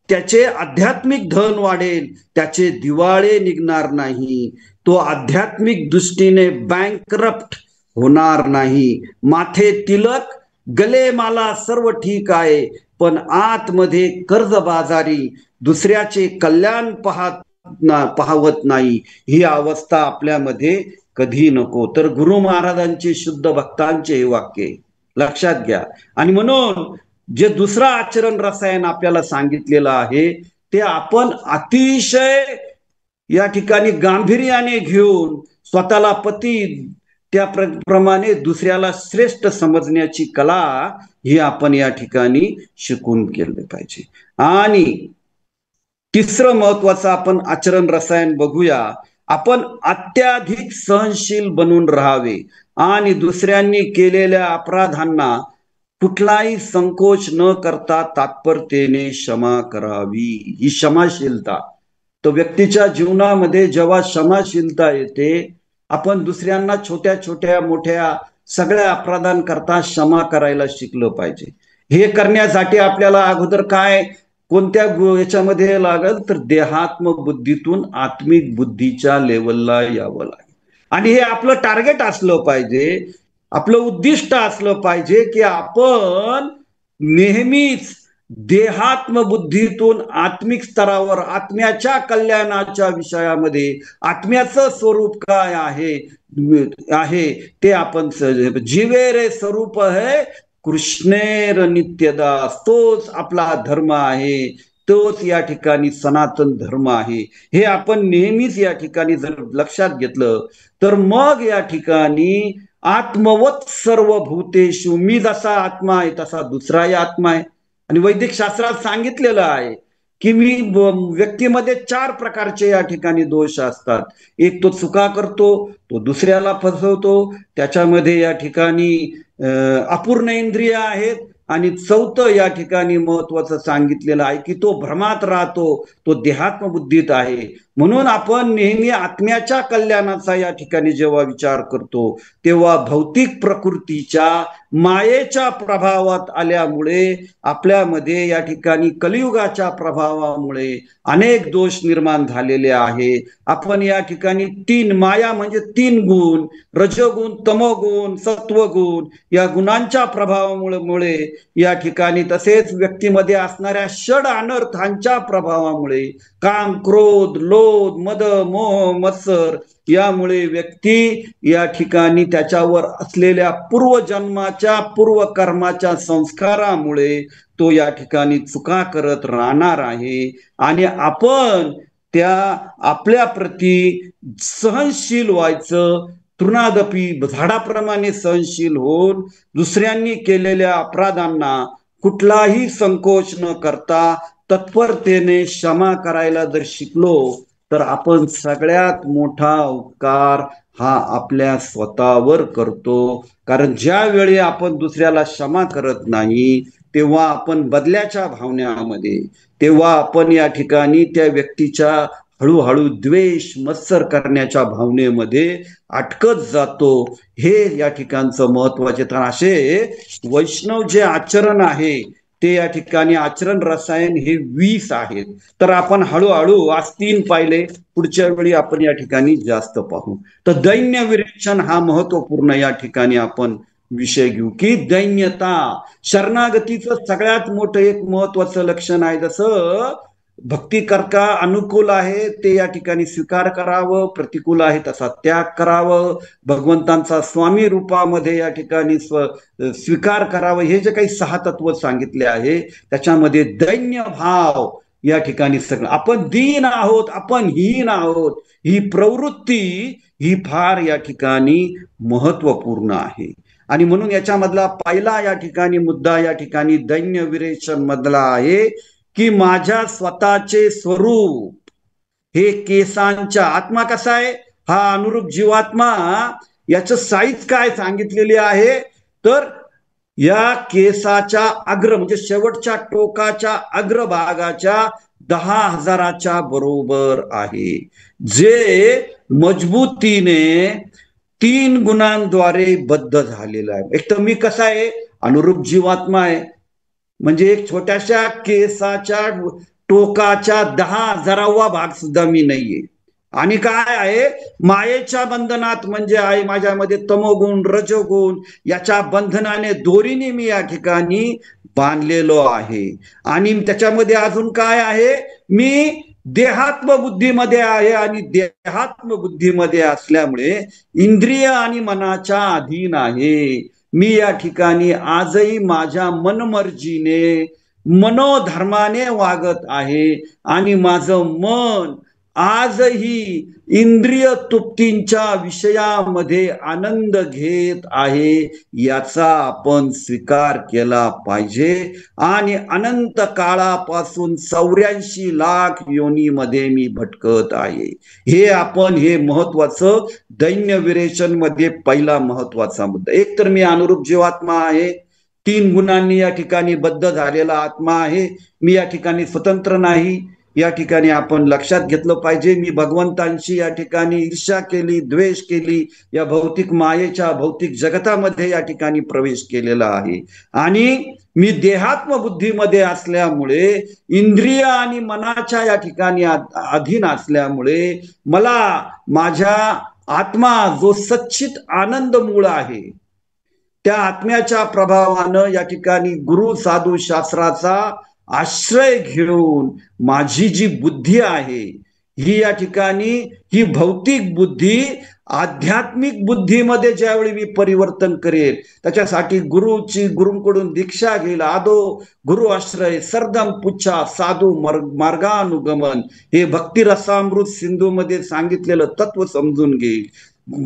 त्याचे आध्यात्मिक धन वाढेल, त्याचे दिवाळे निघणार नाही, तो आध्यात्मिक दृष्टीने बँकरप्ट होणार नाही. माथे तिलक गले माला सर्व ठीक आहे, पण आतमध्ये कर्जबाजारी, दुसऱ्याचे कल्याण पाहवत नाही, ही अवस्था आपल्यामध्ये कधी नको. तर गुरु महाराजांचे शुद्ध भक्तांचे हे वाक्य लक्षात घ्या. आणि म्हणून जे दुसरं आचरण रसायन आपल्याला सांगितलेलं आहे ते आपण अतिशय या ठिकाणी गांभीर्याने घेऊन स्वतःला पती त्याप्रमाणे दुसऱ्याला श्रेष्ठ समजण्याची कला ही आपण या ठिकाणी शिकून केले पाहिजे. आणि तिसरं महत्वाचं आपण आचरण रसायन बघूया. आपण अत्याधिक सहनशील बनून राहावे आणि दुसऱ्यांनी केलेल्या अपराधांना कुठलाही संकोच न करता तात्परतेने क्षमा करावी. ही क्षमाशीलता, तर व्यक्तीच्या जीवनामध्ये जेव्हा क्षमाशीलता येते, आपण दुसऱ्यांना छोट्या छोट्या मोठ्या सगळ्या अपराधांकरता क्षमा करायला शिकलं पाहिजे. हे करण्यासाठी आपल्याला अगोदर काय कोणत्या याच्यामध्ये लागल तर देहात्म बुद्धीतून आत्मिक बुद्धीच्या लेवलला यावं लागेल. आणि हे आपलं टार्गेट असलं पाहिजे, आपलं उद्दिष्ट असलं पाहिजे की आपण नेहमीच देहात्म बुद्धीतून आत्मिक स्तरावर आत्म्याच्या कल्याणाच्या विषयामध्ये आत्म्याचं स्वरूप काय आहे ते आपण जीवे रे स्वरूप है कृष्णेर नित्यदास, तोच आपला धर्म आहे, तोच या ठिकाणी सनातन धर्म आहे. हे आपण नेहमीच या ठिकाणी जर लक्षात घेतलं तर मग या ठिकाणी आत्मवत सर्व भूतेषु, मी जसा आत्मा आहे तसा दुसराही आत्मा आहे. आणि वैदिक शास्त्रात सांगितलेलं आहे की मी व्यक्तीमध्ये 4 प्रकारचे या ठिकाणी दोष असतात. एक तो चुका करतो, तो दुसऱ्याला फसवतो, त्याच्यामध्ये या ठिकाणी अपूर्ण इंद्रिय आहेत, आणि चौथं या ठिकाणी महत्वाचं सांगितलेलं आहे की तो भ्रमात राहतो, तो देहात्म बुद्धीत आहे. म्हणून आपण नेहमी आत्म्याच्या कल्याणाचा या ठिकाणी जेव्हा विचार करतो तेव्हा भौतिक प्रकृतीच्या मायेच्या प्रभावात आल्यामुळे आपल्यामध्ये या ठिकाणी कलियुगाच्या प्रभावामुळे अनेक दोष निर्माण झालेले आहे. आपण या ठिकाणी 3 माया म्हणजे 3 गुण, रजोगुण, तमोगुण, सत्वगुण, या गुणांच्या प्रभावामुळे या ठिकाणी तसेच व्यक्तीमध्ये असणाऱ्या षड अनर्थांच्या प्रभावामुळे काम, क्रोध, लोभ, मद, मोह, मत्सर यामुळे व्यक्ती या ठिकाणी त्याच्यावर असलेल्या पूर्वजन्माच्या पूर्वकर्माच्या संस्कारामुळे तो या ठिकाणी चुका करत राहणार आहे. आणि आपण त्या आपल्या प्रती सहनशील व्हायचं, तृणादपी झाडाप्रमाणे सहनशील होऊन दुसऱ्यांनी केलेल्या अपराधांना कुठलाही संकोच न करता तत्परतेने क्षमा करायला जर शिकलो तर आपण सगळ्यात मोठा उपकार हा आपल्या स्वतःवर करतो. कारण ज्या वेळी आपण दुसऱ्याला क्षमा करत नाही तेव्हा आपण बदल्याच्या भावनेमध्ये, तेव्हा आपण या ठिकाणी त्या व्यक्तीच्या हळूहळू द्वेष मत्सर करण्याच्या भावनेमध्ये अटकत जातो. हे या ठिकाणचं महत्वाचे. तर असे वैष्णव जे आचरण आहे ते या ठिकाणी आचरण रसायन हे 20 आहेत. तर आपण हळूहळू आज 3 पाहिले, पुढच्या वेळी आपण या ठिकाणी जास्त पाहू. तर दैन्य विरेचन हा महत्वपूर्ण या ठिकाणी आपण विषय घेऊ की दैन्यता शरणागतीचं सगळ्यात मोठं एक महत्वाचं लक्षण आहे. जसं भक्ती करता अनुकूल आहे ते या ठिकाणी स्वीकार करावं, प्रतिकूल आहे तसा त्याग करावं, भगवंतांचा स्वामी रूपामध्ये या ठिकाणी स्वीकार करावं. हे जे काही 6 तत्व सांगितले आहे त्याच्यामध्ये दैन्य भाव या ठिकाणी सगळं, आपण दीन आहोत, आपण हीन आहोत, ही प्रवृत्ती ही फार या ठिकाणी महत्वपूर्ण आहे. आणि म्हणून याच्यामधला पहिला या ठिकाणी मुद्दा या ठिकाणी दैन्य विरेचन मधला आहे की माझ्या स्वतःचे स्वरूप हे केसांच्या, आत्मा कसा आहे हा अनुरूप जीवात्मा, याचं साईज काय सांगितलेली आहे तर या केसाच्या अग्र म्हणजे शेवटच्या टोकाच्या अग्रभागाच्या 10,000च्या बरोबर आहे, जे मजबूतीने 3 गुणांद्वारे बद्ध झालेलं आहे. एक तर मी कसा आहे, अनुरूप जीवात्मा आहे, म्हणजे एक छोट्याशा केसाच्या टोकाच्या 10,000वा भाग सुद्धा मी नाहीये. आणि काय आहे, मायेच्या बंधनात म्हणजे आहे माझ्यामध्ये तमोगुण रजोगुण, याच्या बंधनाने दोरीने मी या ठिकाणी बांधलेलो आहे. आणि त्याच्यामध्ये अजून काय आहे, मी देहात्म बुद्धीमध्ये आहे, आणि देहात्म बुद्धीमध्ये असल्यामुळे इंद्रिय आणि मनाच्या अधीन आहे. मी या ठिकाणी आजही माझ्या मनमर्जीने मनोधर्माने वागत आहे, आणि माझं मन आजही इंद्रिय तृप्तींच्या विषयामध्ये आनंद घेत आहे. याचा आपण स्वीकार केला पाहिजे. आणि अनंत काळापासून 84 लाख योनीमध्ये मी भटकत आहे. हे महत्वाचं दैन्य विरेचन मध्ये पहिला महत्वाचा मुद्दा. एक तर मी अनुरूप जीवात्मा आहे, 3 गुणांनी या ठिकाणी बद्ध झालेला आत्मा आहे. मी या ठिकाणी स्वतंत्र नाही, या ठिकाणी आपण लक्षात घेतलं पाहिजे. मी भगवंतांशी या ठिकाणी ईर्ष्या केली, द्वेष केली, या भौतिक मायेच्या भौतिक जगतामध्ये या ठिकाणी प्रवेश केलेला आहे. आणि मी देहात्म बुद्धीमध्ये असल्यामुळे, इंद्रिय आणि मनाच्या या ठिकाणी अधीन असल्यामुळे, मला माझ्या आत्मा जो सच्चित आनंद मूळ आहे, त्या आत्म्याच्या प्रभावानं या ठिकाणी गुरु साधू शास्त्राचा आश्रय घेऊन माझी जी बुद्धी आहे, ही या ठिकाणी ही भौतिक बुद्धी आध्यात्मिक बुद्धीमध्ये ज्यावेळी मी परिवर्तन करेल, त्याच्यासाठी गुरुंकडून दीक्षा घेईल. आदो गुरु आश्रय सरदम पुच्छा साधू मार्गानुगमन, हे भक्ती रसामृत सिंधू मध्ये सांगितलेलं तत्व समजून घेईल,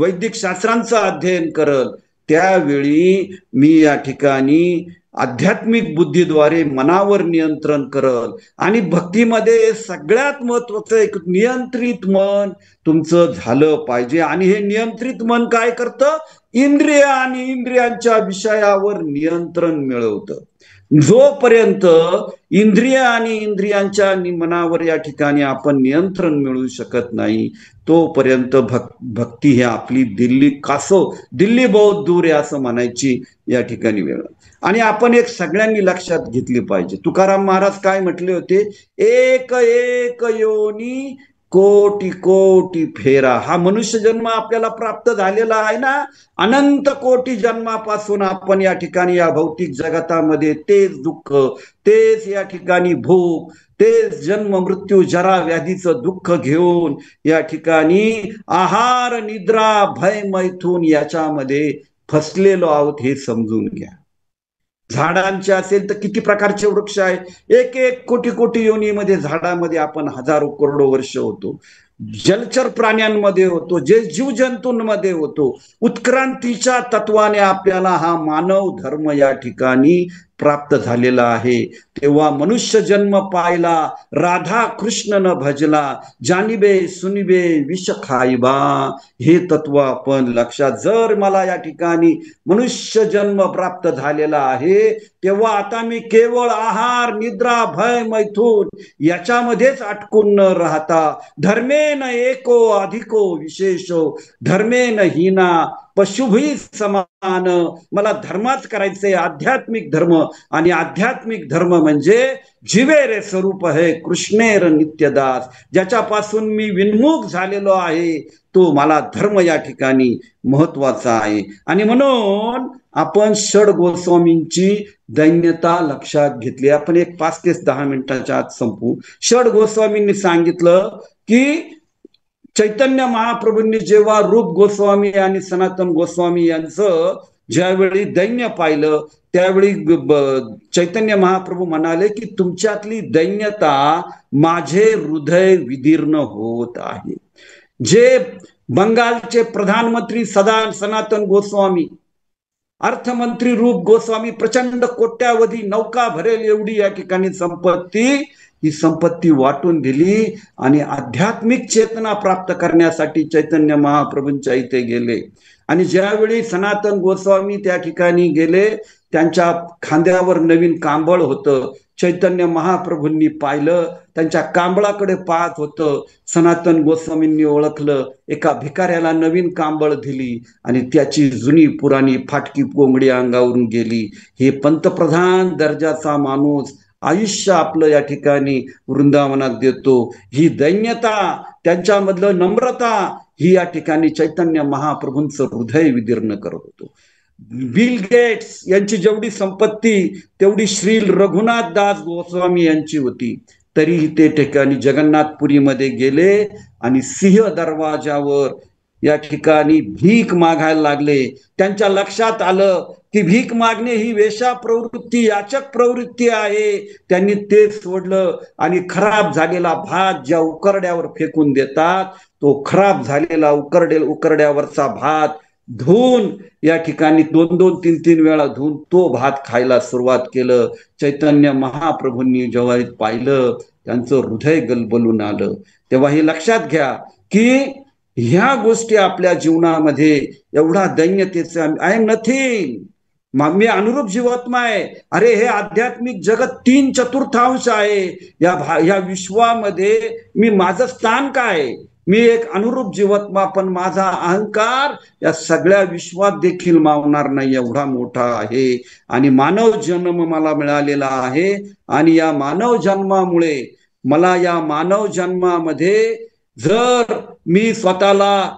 वैदिक शास्त्रांचं अध्ययन करल. त्यावेळी मी या ठिकाणी आध्यात्मिक बुद्धीद्वारे मनावर नियंत्रण करल. आणि भक्तीमध्ये सगळ्यात महत्वाचं एक नियंत्रित मन तुमचं झालं पाहिजे. आणि हे नियंत्रित मन काय करतं, इंद्रिय आणि इंद्रियांच्या विषयावर नियंत्रण मिळवतं. जोपर्यंत इंद्रिय आणि इंद्रियांच्या मनावर या ठिकाणी आपण नियंत्रण मिळवू शकत नाही, तोपर्यंत भक्ती ही आपली दिल्ली बहुत दूर आहे असं म्हणायची या ठिकाणी वेळ. आणि आपण एक सगळ्यांनी लक्षात घेतली पाहिजे. तुकाराम महाराज काय म्हटले होते, एक एक योनी कोटी कोटी फेरा. हा मनुष्य जन्म आपल्याला प्राप्त झालेला आहे ना, अनंत कोटी जन्मापासून आपण या ठिकाणी या भौतिक जगतामध्ये तेच दुःख, तेच या ठिकाणी भूक, तेच जन्म मृत्यू जरा व्याधीचं दुःख घेऊन या ठिकाणी आहार निद्रा भय मैथून याच्यामध्ये फसलेलो आहोत, हे समजून घ्या. झाडांचे असेल तर किती प्रकारचे वृक्ष आहे, एक एक कोटी कोटी योनीमध्ये झाडामध्ये आपण हजारो करोडो वर्ष होतो. जलचर प्राण्यांमध्ये होतो, जे जीवजंतूंमध्ये होतो. उत्क्रांतीच्या तत्वाने आपल्याला हा मानव धर्म या ठिकाणी प्राप्त झालेला आहे. तेव्हा मनुष्य जन्म पाहिला, राधा कृष्ण न भजला, जानिबे सुनिबे विष खाईबा. हे तत्व आपण लक्षात, जर मला या ठिकाणी मनुष्य जन्म प्राप्त झालेला आहे, तेव्हा आता मी केवळ आहार निद्रा भय मैथून याच्यामध्येच अटकून न राहता, धर्मेन एको अधिको विशेषो धर्मेन हीना पशुभी समान. मला धर्माच करायचे, आध्यात्मिक धर्म. आणि आध्यात्मिक धर्म म्हणजे जीवे रे स्वरूप है कृष्णेर नित्यदास. ज्याच्यापासून मी विन्मुख झालेलो आहे, तो मला धर्म या ठिकाणी महत्वाचा आहे. आणि म्हणून आपण षड गोस्वामींची दैन्यता लक्षात घेतली. आपण एक 5 ते 10 मिनिटाच्या आत संपू. षड गोस्वामींनी सांगितलं की चैतन्य महाप्रभूंनी जेव्हा रूप गोस्वामी आणि सनातन गोस्वामी यांचं ज्यावेळी दैन्य पाहिलं, त्यावेळी चैतन्य महाप्रभू म्हणाले की तुमच्यातली दैन्यता माझे हृदय विदीर्ण होत आहे. जे बंगालचे प्रधानमंत्री सनातन गोस्वामी, अर्थमंत्री रूप गोस्वामी, प्रचंड कोट्यावधी नौका भरेल एवढी या ठिकाणी संपत्ती, ही संपत्ती वाटून दिली आणि आध्यात्मिक चेतना प्राप्त करण्यासाठी चैतन्य महाप्रभूंच्या इथे गेले. आणि ज्यावेळी सनातन गोस्वामी त्या ठिकाणी गेले, त्यांच्या खांद्यावर नवीन कांबळ होतं. चैतन्य महाप्रभूंनी पाहिलं, त्यांच्या कांबळाकडे पाहत होतं. सनातन गोस्वामींनी ओळखलं, एका भिकाऱ्याला नवीन कांबळ दिली आणि त्याची जुनी पुराणी फाटकी कोंबडी अंगावरून गेली. हे पंतप्रधान दर्जाचा माणूस आयुष्य आपलं या ठिकाणी वृंदावनात देतो. ही दैन्यता, त्यांच्यामधलं नम्रता, ही या ठिकाणी चैतन्य महाप्रभूंचं हृदय विदीर्ण करत होतो. बिल गेट्स यांची जेवढी संपत्ती तेवढी श्री रघुनाथ दास गोस्वामी यांची होती. तरीही ते ठिकाणी जगन्नाथपुरीमध्ये गेले आणि सिंह दरवाजावर या ठिकाणी भीक मागायला लागले. त्यांच्या लक्षात आलं की भीक मागणे ही वेश्या प्रवृत्ती, याचक प्रवृत्ती आहे. त्यांनी ते सोडलं आणि खराब झालेला भात ज्या उकरड्यावर फेकून देतात, तो खराब झालेला उकरड्यावरचा भात धुवून या ठिकाणी 2-2, 3-3 वेळा धुवून तो भात खायला सुरुवात केलं. चैतन्य महाप्रभूंनी जेव्हा पाहिलं, त्यांचं हृदय गलबलून आलं. तेव्हा हे लक्षात घ्या की ह्या गोष्टी आपल्या जीवनामध्ये एवढा दैन्यतेचा, आय एम नथिंग, मी अनुरूप जीवात्मा आहे. अरे हे आध्यात्मिक जगत 3/4 आहे. या विश्वामध्ये मी माझं स्थान काय? मी एक अनुरूप जीवात्मा, पण माझा अहंकार या सगळ्या विश्वात देखील मावणार नाही, एवढा मोठा आहे. आणि मानव जन्म मला मिळालेला आहे आणि या मानव जन्मामुळे मला या मानव जन्मामध्ये जर मी स्वतःला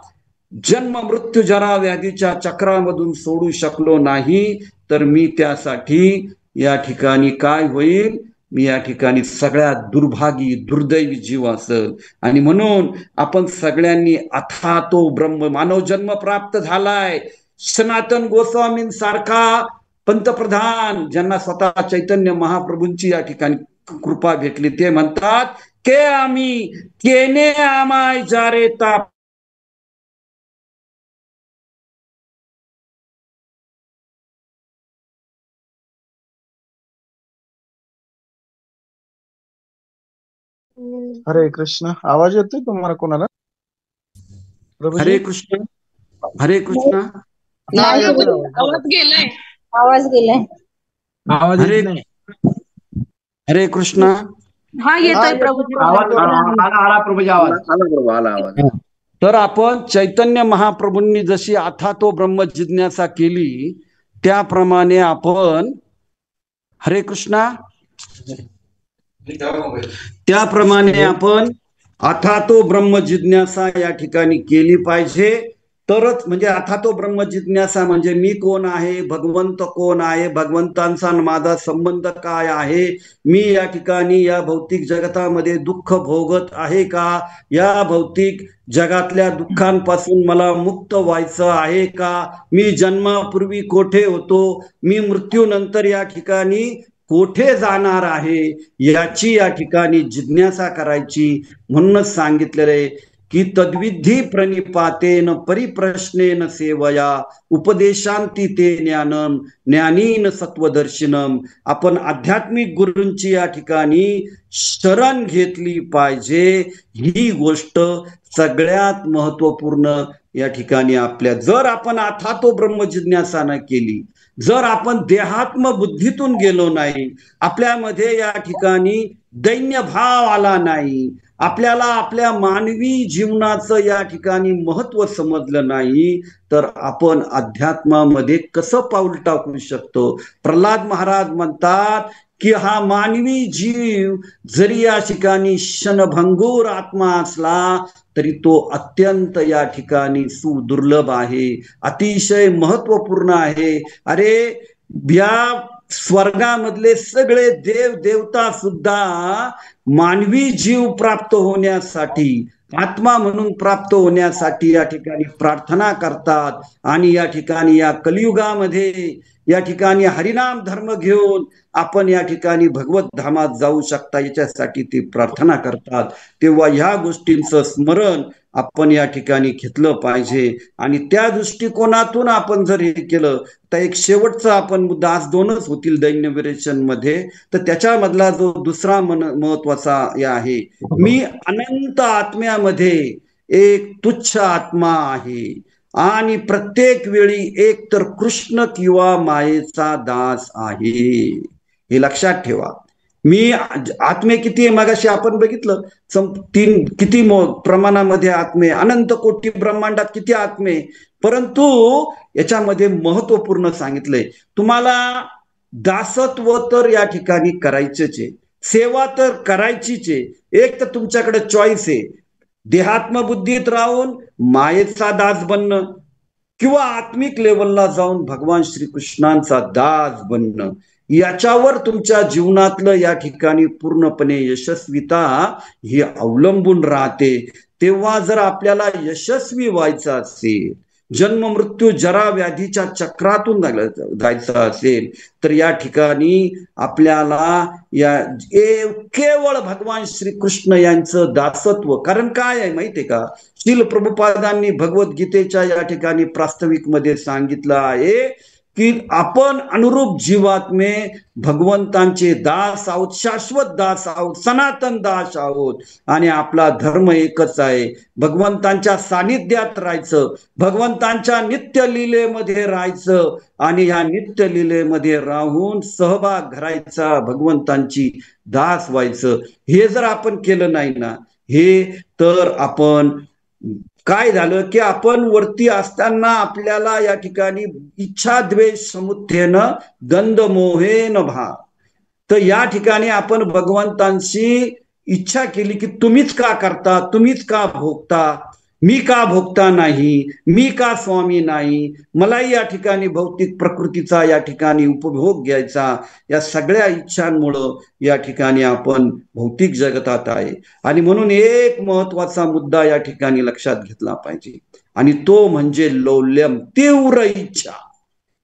जन्म मृत्यू जरा व्याधीच्या चक्रामधून सोडू शकलो नाही, तर मी त्यासाठी या ठिकाणी काय होईल? मी या ठिकाणी सगळ्यात दुर्भागी दुर्दैवी जीव असेल. आणि म्हणून आपण सगळ्यांनी अथा तो ब्रह्म मानव जन्म प्राप्त झालाय. सनातन गोस्वामींसारखा पंतप्रधान, ज्यांना स्वतः चैतन्य महाप्रभूंची या ठिकाणी कृपा भेटली, ते म्हणतात के आम्ही केने आमाय जारे ताप. हरे कृष्ण. आवाज येतोय तुम्हाला कोणाला? हरे कृष्ण, हरे कृष्ण. नाही, आवाज गेलाय. आवाज गेलाय. हरे कृष्ण. हा येतोय प्रभूजी. आला प्रभूजी आवाज. तर आपण चैतन्य महाप्रभूंनी जशी अथातो ब्रह्म जिज्ञासा केली, त्याप्रमाणे आपण हरे कृष्णा, त्याप्रमाणे आपण अथातो ब्रह्म जिज्ञासा या ठिकाणी केली पाहिजे. तरच म्हणजे अथातो ब्रह्म जिज्ञासा म्हणजे मी कोण आहे, भगवंत कोण आहे, भगवंतांचा माझा संबंध काय आहे, मी या ठिकाणी या भौतिक जगतामध्ये दुःख भोगत आहे का, या भौतिक जगातल्या दुःखांपासून मला मुक्त व्हायचं आहे का, मी जन्मापूर्वी कोठे होतो, मी मृत्यूनंतर या ठिकाणी कोठे जाणार आहे, याची या ठिकाणी जिज्ञासा करायची. म्हणूनच सांगितलेलं आहे की तद्विधी प्रणिपातेन परिप्रश्नेन सेवया उपदेशांती ते ज्ञानम ज्ञानीन सत्वदर्शिनम. आपण आध्यात्मिक गुरूंची या ठिकाणी शरण घेतली पाहिजे. ही गोष्ट सगळ्यात महत्वपूर्ण या ठिकाणी आपल्या, जर आपण अथातो ब्रह्म जिज्ञासा न केली, जर आपण देहात्म बुद्धीतून गेलो नाही, आपल्यामध्ये या ठिकाणी दैन्य भाव आला नाही, आपल्याला आपल्या मानवी जीवनाचं या ठिकाणी महत्व समजलं नाही, तर आपण अध्यात्मामध्ये कसं पाऊल टाकू शकतो? प्रल्हाद महाराज म्हणतात की हा मानवी जीव जरी या ठिकाणी क्षणभंगूर आत्मा असला तरी तो अत्यंत या ठिकाणी सुदुर्लभ आहे, अतिशय महत्वपूर्ण आहे. अरे या स्वर्गामधले सगळे देव देवता सुद्धा मानवी जीव प्राप्त होण्यासाठी, आत्मा म्हणून प्राप्त होण्यासाठी या ठिकाणी प्रार्थना करतात. आणि या ठिकाणी या कलियुगामध्ये या ठिकाणी हरिनाम धर्म घेऊन आपण या ठिकाणी भगवत धामात जाऊ शकता, याच्यासाठी ते प्रार्थना करतात. तेव्हा ह्या गोष्टींचं स्मरण आपण या ठिकाणी घेतलं पाहिजे. आणि त्या दृष्टिकोनातून आपण जर हे केलं तर एक शेवटचा आपण मुद्दा, आज 2च होतील दैन्य विरेचन मध्ये, तर त्याच्यामधला जो दुसरा महत्वाचा या आहे, मी अनंत आत्म्यामध्ये एक तुच्छ आत्मा आहे आणि प्रत्येक वेळी एक तर कृष्ण किंवा मायेचा दास आहे, हे लक्षात ठेवा. मी आत्मे किती आहे मगाशी आपण बघितलं, किती प्रमाणामध्ये आत्मे, अनंत कोटी ब्रह्मांडात किती आत्मे, परंतु याच्यामध्ये महत्वपूर्ण सांगितलंय तुम्हाला दासत्व तर या ठिकाणी करायचंच आहे, सेवा तर करायचीच आहे. एक तर तुमच्याकडे चॉईस आहे, देहात्मबुद्धीत राहून मायेचा दास बनणं किंवा आत्मिक लेवलला जाऊन भगवान श्रीकृष्णांचा दास बनणं. याच्यावर तुमच्या जीवनातलं या ठिकाणी पूर्णपणे यशस्वीता ही अवलंबून राहते. तेव्हा जर आपल्याला यशस्वी व्हायचं असेल, जन्म मृत्यू जरा व्याधीच्या चक्रातून जायचं असेल, तर या ठिकाणी आपल्याला केवळ भगवान श्रीकृष्ण यांचं दासत्व. कारण काय आहे माहितीये का, श्रील प्रभुपादांनी भगवद्गीतेच्या या ठिकाणी प्रास्ताविक मध्ये सांगितलं आहे की आपण अनुरूप जीवात्मे भगवंतांचे दास आहोत, शाश्वत दास आहोत, सनातन दास आहोत. आणि आपला धर्म एकच आहे, भगवंतांच्या सानिध्यात राहायचं, भगवंतांच्या नित्यलीलेमध्ये राहायचं आणि ह्या नित्यलीलेमध्ये राहून सहभाग करायचा, भगवंतांची दास व्हायचं. हे जर आपण केलं नाही ना, हे तर आपण काय झालं की आपण वरती असताना आपल्याला या ठिकाणी इच्छा द्वेष समुत्थेनं गंध मोहेन भाव. तर या ठिकाणी आपण भगवंतांशी इच्छा केली की तुम्हीच का करता, तुम्हीच का भोगता, मी का भोगता नाही, मी का स्वामी नाही, मलाही या ठिकाणी भौतिक प्रकृतीचा या ठिकाणी उपभोग घ्यायचा. या सगळ्या इच्छांमुळं या ठिकाणी आपण भौतिक जगतात आहे. आणि म्हणून एक महत्वाचा मुद्दा या ठिकाणी लक्षात घेतला पाहिजे, आणि तो म्हणजे लौल्यम, तीव्र इच्छा.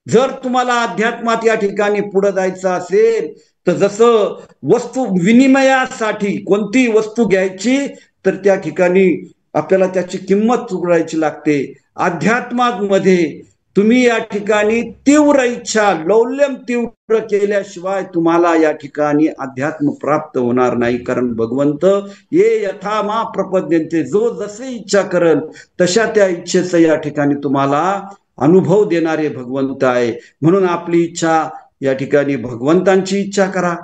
जर तुम्हाला अध्यात्मात या ठिकाणी पुढे जायचं असेल तर जसं वस्तू विनिमयासाठी कोणती वस्तू घ्यायची तर त्या ठिकाणी आपल्याला त्याची किंमत चुकवायची लागते. अध्यात्मामध्ये तुम्ही या ठिकाणी तीव्र इच्छा, लौल्यम तीव्र केल्याशिवाय तुम्हाला या ठिकाणी अध्यात्म प्राप्त होणार नाही. कारण भगवंत ये यथा मा प्रपद्यन्ते, जो जसे इच्छा करल तशा त्या इच्छेचं या ठिकाणी तुम्हाला अनुभव देणारे भगवंत आहे. म्हणून आपली इच्छा या ठिकाणी भगवंतांची इच्छा करा,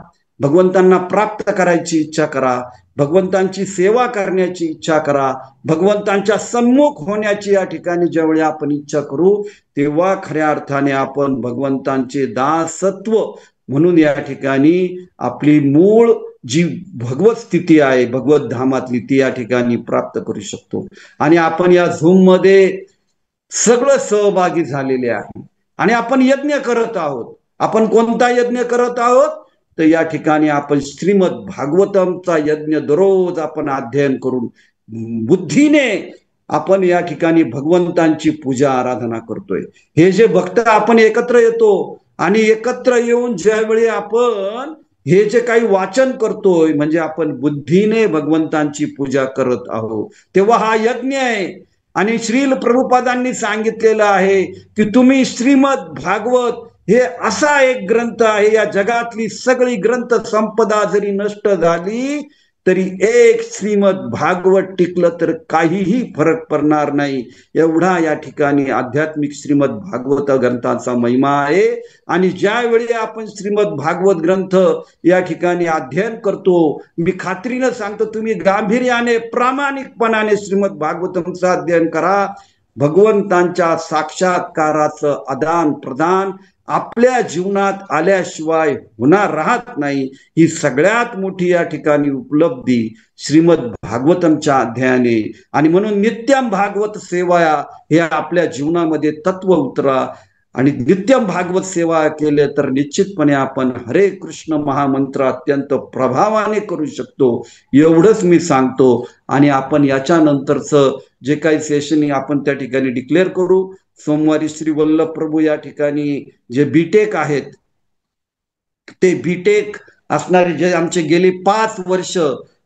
भगवंतांना प्राप्त करायची इच्छा करा, भगवंतांची सेवा करण्याची इच्छा करा, भगवंतांच्या सम्मुख होण्याची या ठिकाणी ज्यावेळी आपण इच्छा करू तेव्हा खऱ्या अर्थाने आपण भगवंतांचे दासत्व म्हणून या ठिकाणी आपली मूळ जी भगवत स्थिती आहे, भगवत धामातली, ती या ठिकाणी प्राप्त करू शकतो. आणि आपण या झूम मध्ये सगळं सहभागी झालेले आहे आणि आपण यज्ञ करत आहोत. आपण कोणता यज्ञ करत आहोत तर या ठिकाणी आपण श्रीमद भागवतमचा यज्ञ दररोज आपण अध्ययन करून बुद्धीने आपण या ठिकाणी भगवंतांची पूजा आराधना करतोय. हे जे भक्त आपण एकत्र येतो आणि एकत्र येऊन ज्यावेळी आपण हे जे काही वाचन करतोय म्हणजे आपण बुद्धीने भगवंतांची पूजा करत आहोत, तेव्हा हा यज्ञ आहे. आणि श्रील प्रभुपादांनी सांगितलेलं आहे की तुम्ही श्रीमद भागवत हे असा एक ग्रंथ आहे, या जगातली सगळी ग्रंथ संपदा जरी नष्ट झाली तरी एक श्रीमद भागवत टिकलं तर काहीही फरक पडणार नाही. एवढा या ठिकाणी आध्यात्मिक श्रीमद भागवत ग्रंथाचा महिमा आहे. आणि ज्यावेळी आपण श्रीमद भागवत ग्रंथ या ठिकाणी अध्ययन करतो, मी खात्रीनं सांगतो तुम्ही गांभीर्याने प्रामाणिकपणाने श्रीमद भागवतमचं अध्ययन करा. भगवंतांच्या साक्षात्काराचं आदान प्रदान आपल्या जीवनात आल्याशिवाय होणार राहत नाही. ही सगळ्यात मोठी या ठिकाणी उपलब्धी श्रीमद भागवतमच्या अध्ययनाने. आणि म्हणून नित्यम भागवत सेवा हे आपल्या जीवनामध्ये तत्व उतरा आणि नित्यम भागवत सेवा केले तर निश्चितपणे आपण हरे कृष्ण महामंत्र अत्यंत प्रभावाने करू शकतो. एवढंच मी सांगतो. आणि आपण याच्यानंतरचं जे काही सेशन आपण त्या ठिकाणी डिक्लेअर करू. सोमवारी श्री वल्लभ प्रभू या ठिकाणी जे बीटेक आहेत, ते बीटेक असणारे जे आमचे गेली 5 वर्ष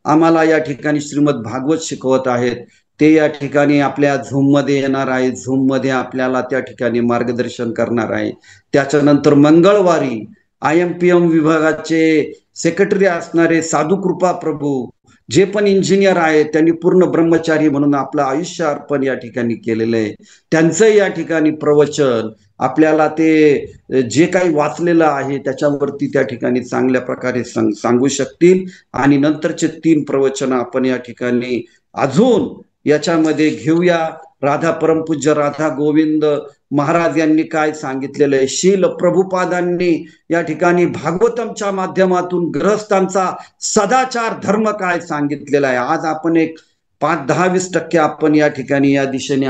आम्हाला या ठिकाणी श्रीमद भागवत शिकवत आहेत, ते या ठिकाणी आपल्या झूम मध्ये येणार आहे. झूम मध्ये आपल्याला त्या ठिकाणी मार्गदर्शन करणार आहे. त्याच्यानंतर मंगळवारी IMPM विभागाचे सेक्रेटरी असणारे साधू कृपा प्रभू जे पण इंजिनियर आहेत त्यांनी पूर्ण ब्रह्मचारी म्हणून आपलं आयुष्य अर्पण या ठिकाणी केलेलं आहे. त्यांचं या ठिकाणी प्रवचन आपल्याला ते जे काही वाचलेलं आहे त्याच्यावरती त्या ठिकाणी चांगल्या प्रकारे सांगू शकतील. आणि नंतरचे 3 प्रवचन आपण या ठिकाणी अजून याच्यामध्ये घेऊया. राधा परमपूज्य राधा गोविंद महाराज यांनी काय सांगितलेलं आहे, शील प्रभुपादांनी या ठिकाणी भागवतमच्या माध्यमातून गृहस्थांचा सदाचार धर्म काय सांगितलेला आहे. आज आपण एक 5-10-20% आपण या ठिकाणी या दिशेने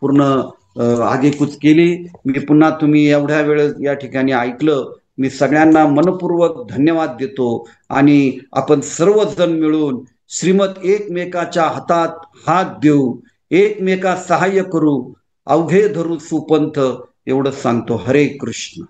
पूर्ण आगेकूच केली. मी पुन्हा तुम्ही एवढ्या वेळ या ठिकाणी ऐकलं, मी सगळ्यांना मनपूर्वक धन्यवाद देतो. आणि आपण सर्वजण मिळून श्रीमत एकमेकाच्या हातात हात देऊ, एकमेका सहाय्य करू, अवघे धरू सुपंथ, एवढंच सांगतो. हरे कृष्ण.